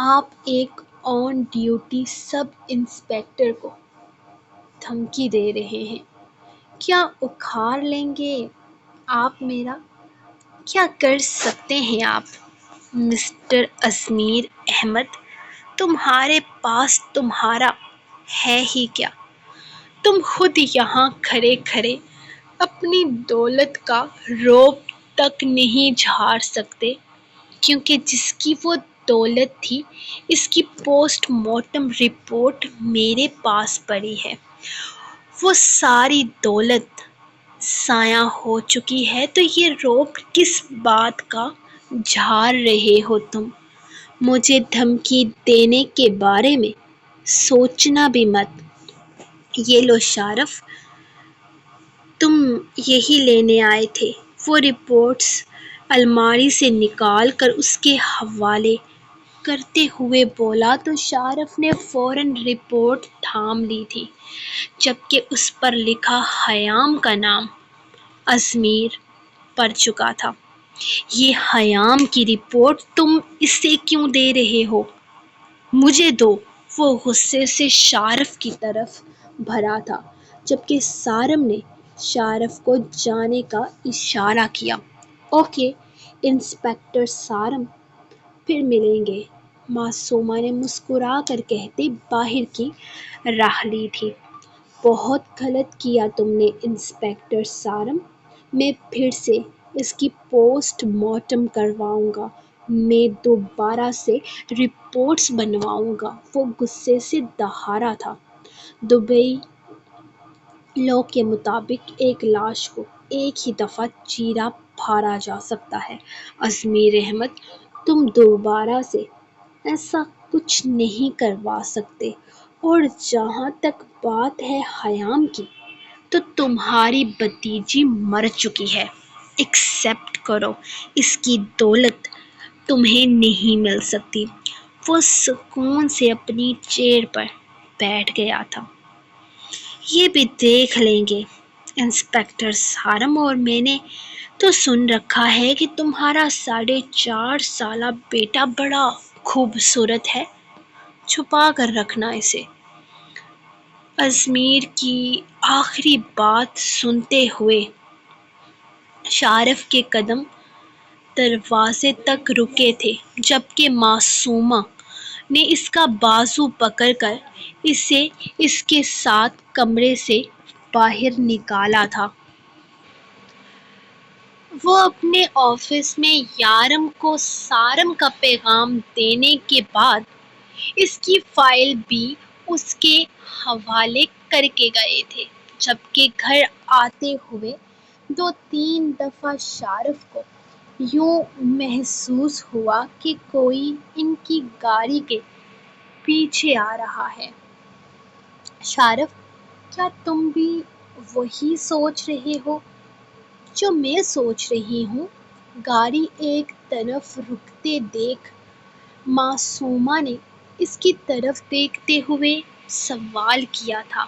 آپ ایک آن ڈیوٹی سب انسپکٹر کو دھمکی دے رہے ہیں؟ کیا اکھاڑ لیں گے آپ میرا؟ کیا کر سکتے ہیں آپ؟ مسٹر ازمیر احمد، تمہارے پاس تمہارا ہے ہی کیا؟ تم خود یہاں کھڑے کھڑے اپنی دولت کا رعب تک نہیں جھاڑ سکتے، کیونکہ جس کی وہ دولت تھی اس کی پوسٹ مارٹم رپورٹ میرے پاس پڑی ہے۔ وہ ساری دولت ضائع ہو چکی ہے، تو یہ رعب کس بات کا جھاڑ رہے ہو تم؟ مجھے دھمکی دینے کے بارے میں سوچنا بھی مت۔ یہ لو شارف، تم یہی لینے آئے تھے۔ وہ رپورٹس الماری سے نکال کر اس کے حوالے کرتے ہوئے بولا تو شارف نے فوراً رپورٹ تھام لی تھی، جبکہ اس پر لکھا حیام کا نام ازمیر پڑ چکا تھا۔ یہ حیام کی رپورٹ تم اسے کیوں دے رہے ہو؟ مجھے دو۔ وہ غصے سے شارف کی طرف بھرا تھا، جبکہ سارم نے شارف کو جانے کا اشارہ کیا۔ اوکے انسپکٹر سارم، پھر ملیں گے، معصومہ نے مسکرا کر کہتے باہر کی راہ لی تھی۔ بہت غلط کیا تم نے انسپکٹر سارم، میں پھر سے اس کی پوسٹ مارٹم کرواؤں گا، میں دوبارہ سے رپورٹس بنواؤں گا۔ وہ غصے سے دہارا تھا۔ دبئی لاء کے مطابق ایک لاش کو ایک ہی دفعہ چیرا پھاڑا جا سکتا ہے۔ ازمیر احمد، تم دوبارہ سے ایسا کچھ نہیں کروا سکتے، اور جہاں تک بات ہے حیام کی، تو تمہاری بھتیجی مر چکی ہے۔ ایکسپٹ کرو، اس کی دولت تمہیں نہیں مل سکتی۔ وہ سکون سے اپنی چیئر پر بیٹھ گیا تھا۔ یہ بھی دیکھ لیں گے انسپکٹر سارم، اور میں نے تو سن رکھا ہے کہ تمہارا 4.5 سالہ بیٹا بڑا خوبصورت ہے، چھپا کر رکھنا اسے۔ ازمیر کی آخری بات سنتے ہوئے شارف کے قدم دروازے تک رکے تھے، جبکہ معصومہ نے اس کا بازو پکڑ کر اسے اس کے ساتھ کمرے سے باہر نکالا تھا۔ وہ اپنے آفس میں یارم کو سارم کا پیغام دینے کے بعد اس کی فائل بھی اس کے حوالے کر کے گئے تھے، جبکہ گھر آتے ہوئے 2-3 دفعہ شارف کو یوں محسوس ہوا کہ کوئی ان کی گاڑی کے پیچھے آ رہا ہے۔ شارف، کیا تم بھی وہی سوچ رہے ہو جو میں سوچ رہی ہوں؟ گاڑی ایک طرف رکتے دیکھ معصومہ نے اس کی طرف دیکھتے ہوئے سوال کیا تھا۔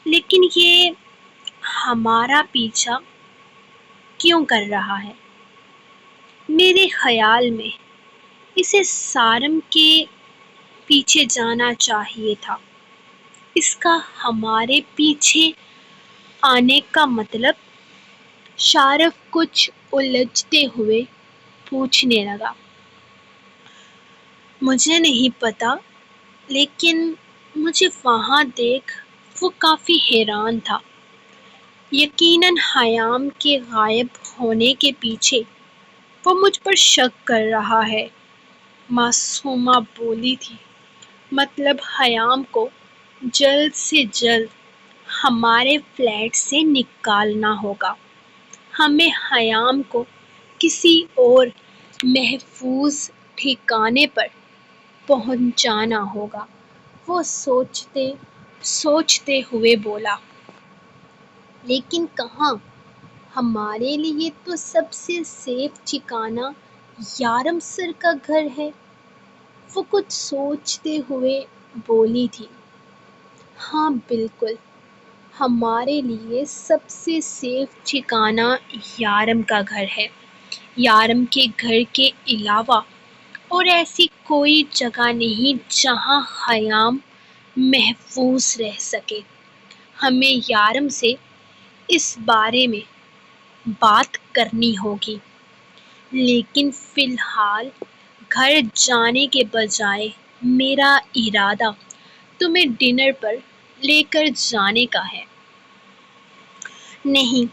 لیکن یہ ہمارا پیچھا کیوں کر رہا ہے؟ میرے خیال میں اسے سارم کے پیچھے جانا چاہیے تھا۔ اس کا ہمارے پیچھے آنے کا مطلب؟ شارف کچھ الجھتے ہوئے پوچھنے لگا۔ مجھے نہیں پتا، لیکن مجھے وہاں دیکھ وہ کافی حیران تھا۔ یقیناً حیام کے غائب ہونے کے پیچھے وہ مجھ پر شک کر رہا ہے، معصومہ بولی تھی۔ مطلب حیام کو جلد سے جلد ہمارے فلیٹ سے نکالنا ہوگا۔ ہمیں حیام کو کسی اور محفوظ ٹھکانے پر پہنچانا ہوگا، وہ سوچتے ہوئے بولا۔ لیکن کہاں؟ ہمارے لیے تو سب سے سیف ٹھکانہ یارم سر کا گھر ہے، وہ کچھ سوچتے ہوئے بولی تھی۔ ہاں بالکل، ہمارے لیے سب سے سیف ٹھکانہ یارم کا گھر ہے۔ یارم کے گھر کے علاوہ اور ایسی کوئی جگہ نہیں جہاں حیام محفوظ رہ سکے۔ ہمیں یارم سے اس بارے میں بات کرنی ہوگی، لیکن فی الحال گھر جانے کے بجائے میرا ارادہ تمہیں ڈنر پر لے کر جانے کا ہے۔ نہیں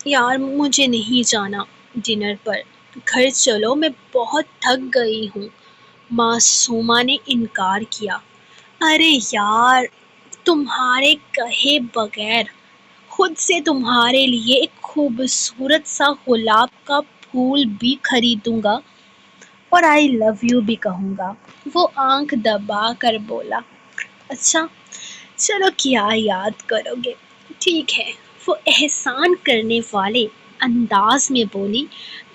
یار، مجھے نہیں جانا ڈنر پر، گھر چلو، میں بہت تھک گئی ہوں۔ معصومہ نے انکار کیا۔ ارے یار، تمہارے کہے بغیر خود سے تمہارے لیے ایک خوبصورت سا گلاب کا پھول بھی خریدوں گا اور آئی لو یو بھی کہوں گا۔ وہ آنکھ دبا کر بولا۔ اچھا چلو، کیا یاد کرو گے؟ ٹھیک ہے، وہ احسان کرنے والے انداز میں بولی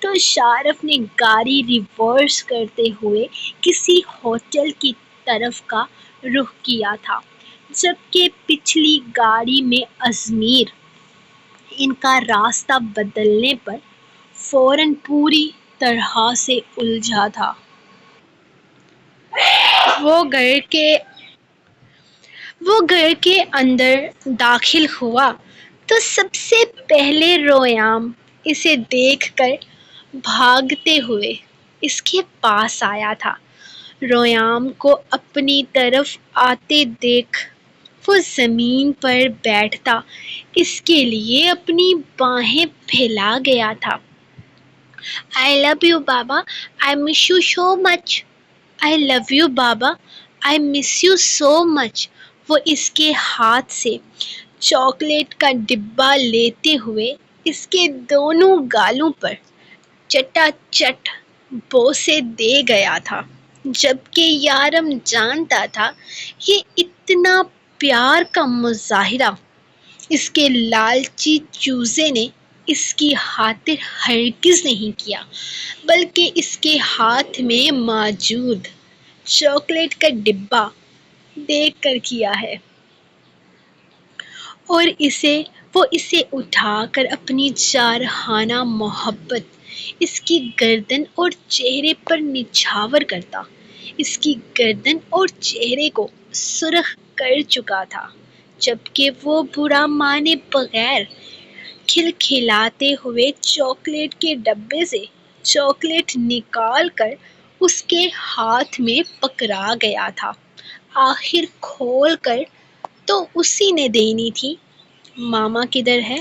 تو شارف نے گاڑی ریورس کرتے ہوئے کسی ہوٹل کی طرف کا رخ کیا تھا، جبکہ پچھلی گاڑی میں اضمیر ان کا راستہ بدلنے پر فوراً پوری طرح سے الجھا تھا۔ وہ گھر کے اندر داخل ہوا تو سب سے پہلے ریام اسے دیکھ کر بھاگتے ہوئے اس کے پاس آیا تھا۔ ریام کو اپنی طرف آتے دیکھ وہ زمین پر بیٹھتا اس کے لیے اپنی باہیں پھیلا گیا تھا۔ I love you بابا، I miss you so much۔ I love you بابا، I miss you so much۔ وہ اس کے ہاتھ سے چاکلیٹ کا ڈبہ لیتے ہوئے اس کے دونوں گالوں پر چٹا چٹ بوسے دے گیا تھا، جبکہ یارم جانتا تھا یہ اتنا پیار کا مظاہرہ اس کے لالچی چوزے نے اس کی خاطر ہرگز نہیں کیا، بلکہ اس کے ہاتھ میں موجود چاکلیٹ کا ڈبہ دیکھ کر کیا ہے۔ اور وہ اسے اٹھا کر اپنی جارحانہ محبت اس کی گردن اور چہرے پر نچھاور کرتا، اس کی گردن اور چہرے کو سرخ کر چکا تھا، جبکہ وہ برا مانے بغیر کھلکھلاتے ہوئے چاکلیٹ کے ڈبے سے چاکلیٹ نکال کر اس کے ہاتھ میں پکڑا گیا تھا۔ آخر کھول کر تو اسی نے دینی تھی۔ ماما کدھر ہے؟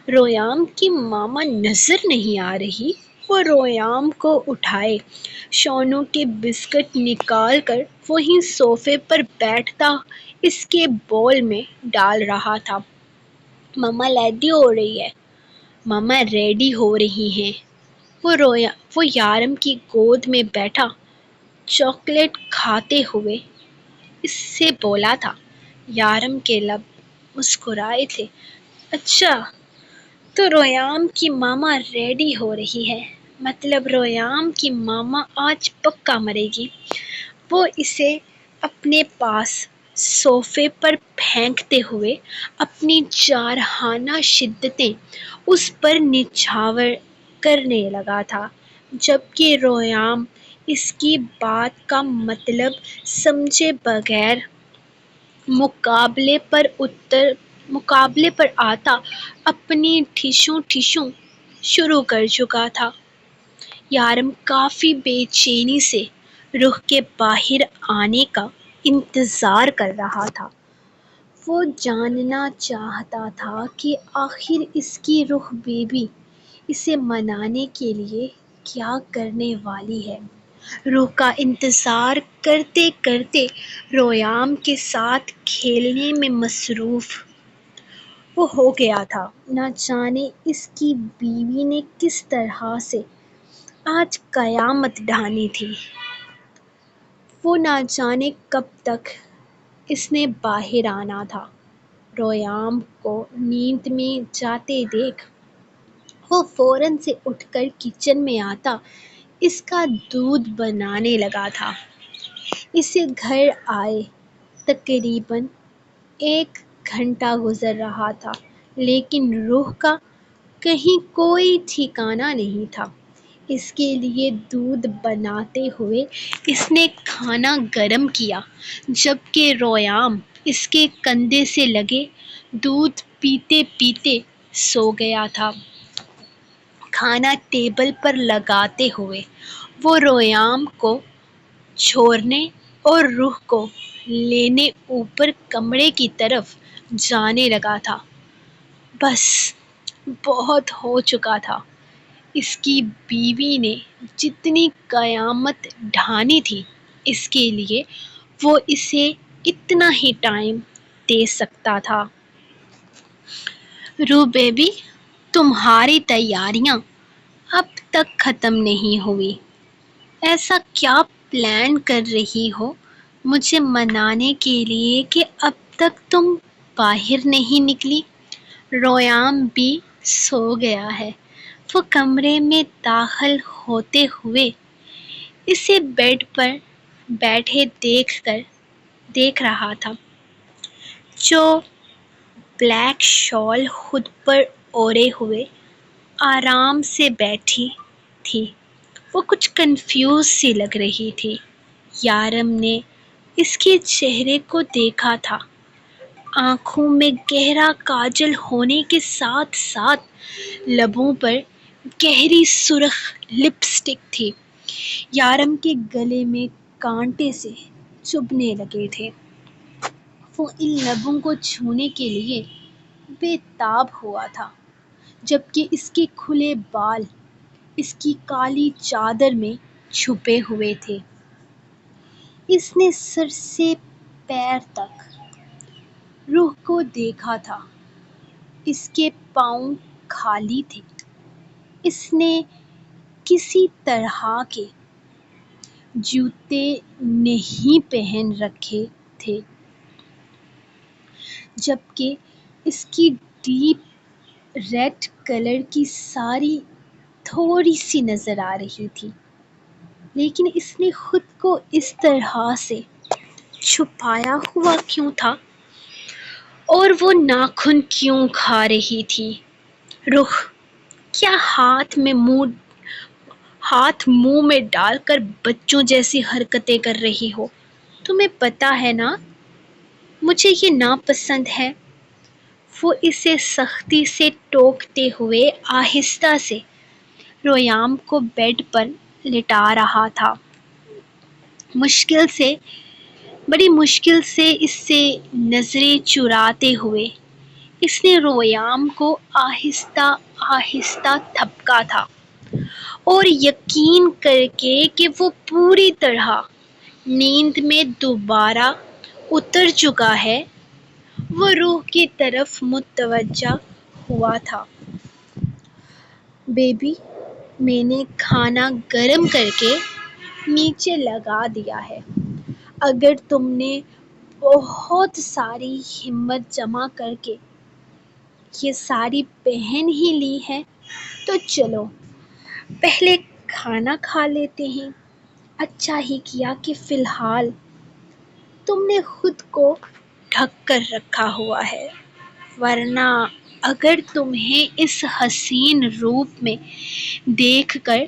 ریام کی ماما نظر نہیں آ رہی۔ وہ رویام کو اٹھائے شونوں کے بسکٹ نکال کر وہیں صوفے پر بیٹھتا اس کے بول میں ڈال رہا تھا۔ مما ریڈی ہو رہی ہے، مما ریڈی ہو رہی ہیں۔ وہ یارم کی گود میں بیٹھا چاکلیٹ کھاتے ہوئے اس سے بولا تھا۔ یارم کے لب مسکرائے تھے۔ اچھا، تو رویام کی ماما ریڈی ہو رہی ہے، مطلب رویام کی ماما آج پکا مرے گی۔ وہ اسے اپنے پاس صوفے پر پھینکتے ہوئے اپنی جارحانہ شدتیں اس پر نچھاور کرنے لگا تھا، جبکہ رویام اس کی بات کا مطلب سمجھے بغیر مقابلے پر آتا اپنی ٹھشوں شروع کر چکا تھا۔ یارم کافی بے چینی سے رخ کے باہر آنے کا انتظار کر رہا تھا۔ وہ جاننا چاہتا تھا کہ آخر اس کی رخ بیوی اسے منانے کے لیے کیا کرنے والی ہے۔ روح کا انتظار کرتے کرتے رویام کے ساتھ کھیلنے میں مصروف وہ ہو گیا تھا۔ نہ جانے اس کی بیوی نے کس طرح سے آج قیامت ڈھانی تھی۔ وہ نہ جانے کب تک اس نے باہر آنا تھا۔ رویام کو نیند میں جاتے دیکھ وہ فوراً سے اٹھ کر کچن میں آتا اس کا دودھ بنانے لگا تھا۔ اسے گھر آئے تقریباً 1 گھنٹہ گزر رہا تھا، لیکن روح کا کہیں کوئی ٹھکانہ نہیں تھا۔ اس کے لیے دودھ بناتے ہوئے اس نے کھانا گرم کیا، جبکہ رویام اس کے کندھے سے لگے دودھ پیتے پیتے سو گیا تھا۔ کھانا ٹیبل پر لگاتے ہوئے وہ رویام کو چھوڑنے اور روح کو لینے اوپر کمرے کی طرف جانے لگا تھا۔ بس بہت ہو چکا تھا۔ اس کی بیوی نے جتنی قیامت ڈھانی تھی اس کے لیے وہ اسے اتنا ہی ٹائم دے سکتا تھا۔ روح بیبی، تمہاری تیاریاں اب تک ختم نہیں ہوئی۔ ایسا کیا پلان کر رہی ہو مجھے منانے کے لیے کہ اب تک تم باہر نہیں نکلی؟ رویام بھی سو گیا ہے۔ وہ کمرے میں داخل ہوتے ہوئے اسے بیڈ پر بیٹھے دیکھ رہا تھا، جو بلیک شال خود پر اوڑھے ہوئے آرام سے بیٹھی تھی۔ وہ کچھ کنفیوز سی لگ رہی تھی۔ یارم نے اس کے چہرے کو دیکھا تھا۔ آنکھوں میں گہرا کاجل ہونے کے ساتھ ساتھ لبوں پر گہری سرخ لپسٹک تھی۔ یارم کے گلے میں کانٹے سے چبھنے لگے تھے۔ وہ ان لبوں کو چھونے کے لیے بے تاب ہوا تھا، جبکہ اس کے کھلے بال اس کی کالی چادر میں چھپے ہوئے تھے۔ اس نے سر سے پیر تک روح کو دیکھا تھا۔ اس کے پاؤں خالی تھے۔ اس نے کسی طرح کے جوتے نہیں پہن رکھے تھے، جبکہ اس کی ڈیپ ریڈ کلر کی ساڑی تھوڑی سی نظر آ رہی تھی، لیکن اس نے خود کو اس طرح سے چھپایا ہوا کیوں تھا؟ اور وہ ناخن کیوں کھا رہی تھی؟ روح، کیا ہاتھ منہ میں ڈال کر بچوں جیسی حرکتیں کر رہی ہو؟ تمہیں پتہ ہے نا مجھے یہ ناپسند ہے۔ وہ اسے سختی سے ٹوکتے ہوئے آہستہ سے رویام کو بیڈ پر لٹا رہا تھا۔ بڑی مشکل سے اس سے نظریں چراتے ہوئے اس نے رویام کو آہستہ آہستہ تھپکا تھا۔ اور یقین کر کے کہ وہ پوری طرح نیند میں دوبارہ اتر چکا ہے، وہ روح کی طرف متوجہ ہوا تھا۔ بیبی، میں نے کھانا گرم کر کے نیچے لگا دیا ہے۔ اگر تم نے بہت ساری ہمت جمع کر کے یہ ساری پہن ہی لی ہے تو چلو پہلے کھانا کھا لیتے ہیں۔ اچھا ہی کیا کہ فی الحال تم نے خود کو ڈھک کر رکھا ہوا ہے، ورنہ اگر تمہیں اس حسین روپ میں دیکھ کر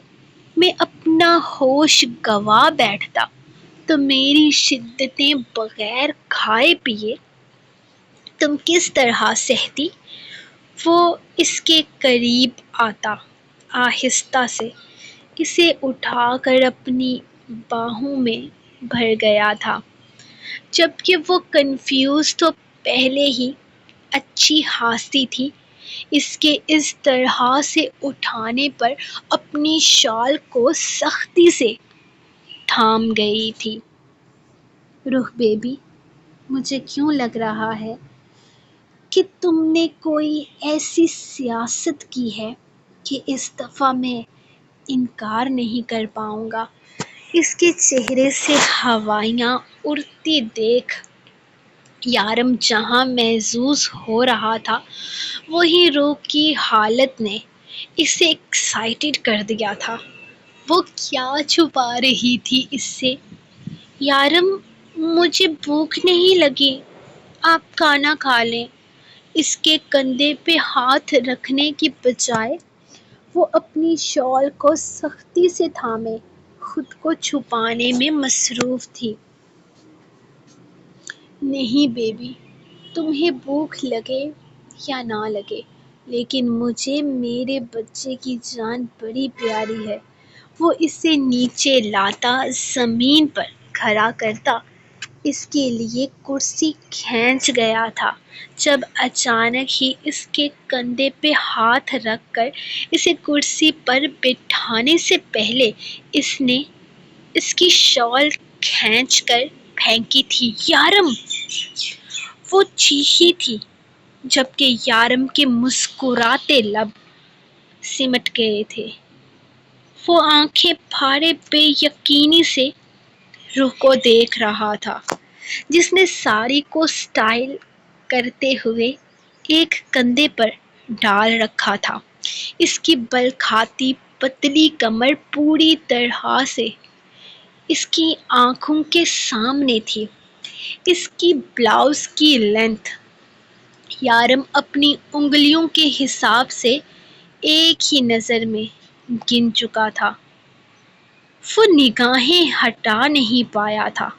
میں اپنا ہوش گنوا بیٹھتا تو میری شدتیں بغیر کھائے پیے تم کس طرح سہتی۔ وہ اس کے قریب آتا، آہستہ سے اسے اٹھا کر اپنی باہوں میں بھر گیا تھا، جبکہ وہ کنفیوز تو پہلے ہی اچھی خاصی تھی، اس کے اس طرح سے اٹھانے پر اپنی شال کو سختی سے تھام گئی تھی۔ روح بیبی، مجھے کیوں لگ رہا ہے کہ تم نے کوئی ایسی سیاست کی ہے کہ اس دفعہ میں انکار نہیں کر پاؤں گا۔ اس کے چہرے سے ہوائیاں اڑتی دیکھ یارم جہاں محظوظ ہو رہا تھا وہی روح کی حالت نے اسے ایکسائٹڈ کر دیا تھا۔ وہ کیا چھپا رہی تھی اس سے؟ یارم، مجھے بھوک نہیں لگی، آپ کھانا کھا لیں۔ اس کے کندھے پہ ہاتھ رکھنے کی بجائے وہ اپنی شال کو سختی سے تھامے خود کو چھپانے میں مصروف تھی۔ نہیں بیبی، تمہیں بھوک لگے یا نہ لگے، لیکن مجھے میرے بچے کی جان بڑی پیاری ہے۔ وہ اسے نیچے لاتا، زمین پر کھڑا کرتا، اس کے لیے کرسی کھینچ گیا تھا جب اچانک ہی اس کے کندھے پہ ہاتھ رکھ کر اسے کرسی پر بٹھانے سے پہلے اس نے اس کی شال کھینچ کر پھینکی تھی۔ یارم! وہ چیخی تھی، جبکہ یارم کے مسکراتے لب سمٹ گئے تھے۔ وہ آنکھیں پھاڑے بے یقینی سے روح کو دیکھ رہا تھا، جس نے ساڑی کو سٹائل کرتے ہوئے ایک کندھے پر ڈال رکھا تھا۔ اس کی بل کھاتی پتلی کمر پوری طرح سے اس کی آنکھوں کے سامنے تھی۔ اس کی بلاؤز کی لینتھ یارم اپنی انگلیوں کے حساب سے ایک ہی نظر میں گن چکا تھا۔ وہ نگاہیں ہٹا نہیں پایا تھا،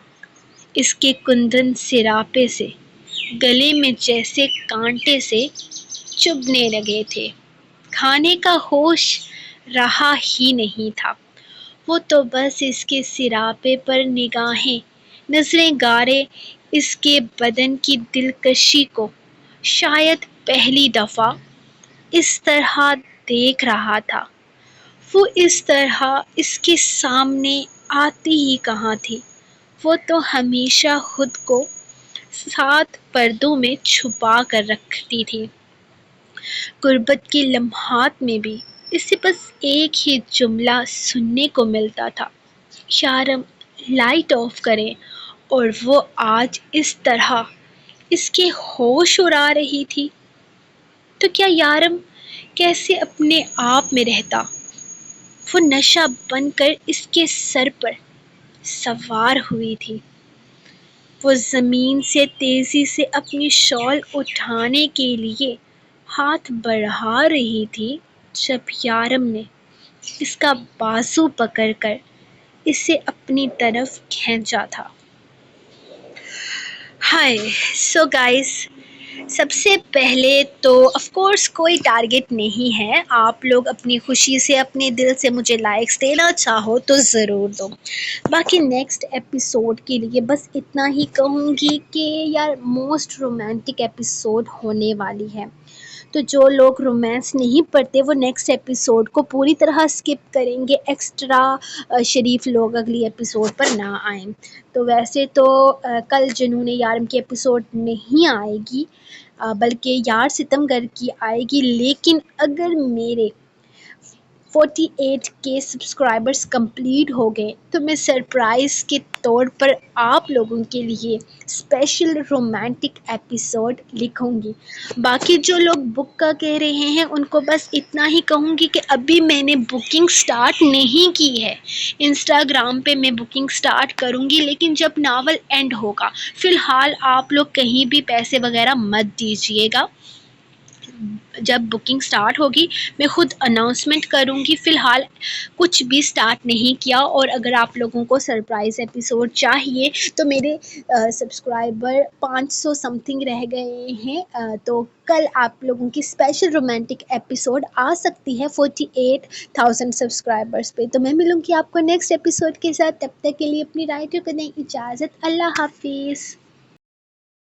اس کے کندن سراپے سے گلے میں جیسے کانٹے سے چبھنے لگے تھے۔ کھانے کا ہوش رہا ہی نہیں تھا، وہ تو بس اس کے سراپے پر نظریں گارے اس کے بدن کی دلکشی کو شاید پہلی دفعہ اس طرح دیکھ رہا تھا۔ وہ اس طرح اس کے سامنے آتی ہی کہاں تھی، وہ تو ہمیشہ خود کو 7 پردوں میں چھپا کر رکھتی تھی۔ غربت کے لمحات میں بھی اسے بس ایک ہی جملہ سننے کو ملتا تھا، یارم لائٹ آف کریں، اور وہ آج اس طرح اس کے ہوش اڑا رہی تھی تو کیا یارم کیسے اپنے آپ میں رہتا؟ وہ نشہ بن کر اس کے سر پر سوار ہوئی تھی۔ وہ زمین سے تیزی سے اپنی شال اٹھانے کے لیے ہاتھ بڑھا رہی تھی جب یارم نے اس کا بازو پکڑ کر اسے اپنی طرف کھینچا تھا۔ ہائے! سو گائز، سب سے پہلے تو آف کورس کوئی ٹارگٹ نہیں ہے، آپ لوگ اپنی خوشی سے اپنے دل سے مجھے لائکس دینا چاہو تو ضرور دو. باقی نیکسٹ ایپیسوڈ کے لیے بس اتنا ہی کہوں گی کہ یار موسٹ رومانٹک ایپیسوڈ ہونے والی ہے، تو جو لوگ رومانس نہیں پڑھتے وہ نیکسٹ ایپیسوڈ کو پوری طرح اسکپ کریں گے، ایکسٹرا شریف لوگ اگلی ایپیسوڈ پر نہ آئیں. تو ویسے تو کل جنون یارم کی ایپیسوڈ نہیں آئے گی، بلکہ یار ستم گر کی آئے گی، لیکن اگر میرے 48 کے سبسکرائبرز کمپلیٹ ہو گئے تو میں سرپرائز کے طور پر آپ لوگوں کے لیے اسپیشل رومانٹک ایپیسوڈ لکھوں گی. باقی جو لوگ بک کا کہہ رہے ہیں ان کو بس اتنا ہی کہوں گی کہ ابھی میں نے بکنگ سٹارٹ نہیں کی ہے. انسٹاگرام پہ میں بکنگ سٹارٹ کروں گی لیکن جب ناول اینڈ ہوگا. فی الحال آپ لوگ کہیں بھی پیسے وغیرہ مت دیجیے گا، جب بکنگ سٹارٹ ہوگی میں خود اناؤنسمنٹ کروں گی. فی الحال کچھ بھی سٹارٹ نہیں کیا، اور اگر آپ لوگوں کو سرپرائز ایپیسوڈ چاہیے تو میرے سبسکرائبر 500 سم تھنگ رہ گئے ہیں، تو کل آپ لوگوں کی اسپیشل رومانٹک ایپیسوڈ آ سکتی ہے 48,000 سبسکرائبرس پہ. تو میں ملوں گی آپ کو نیکسٹ ایپیسوڈ کے ساتھ، تب تک کے لیے اپنی رائے کو دیں اجازت. اللہ حافظ.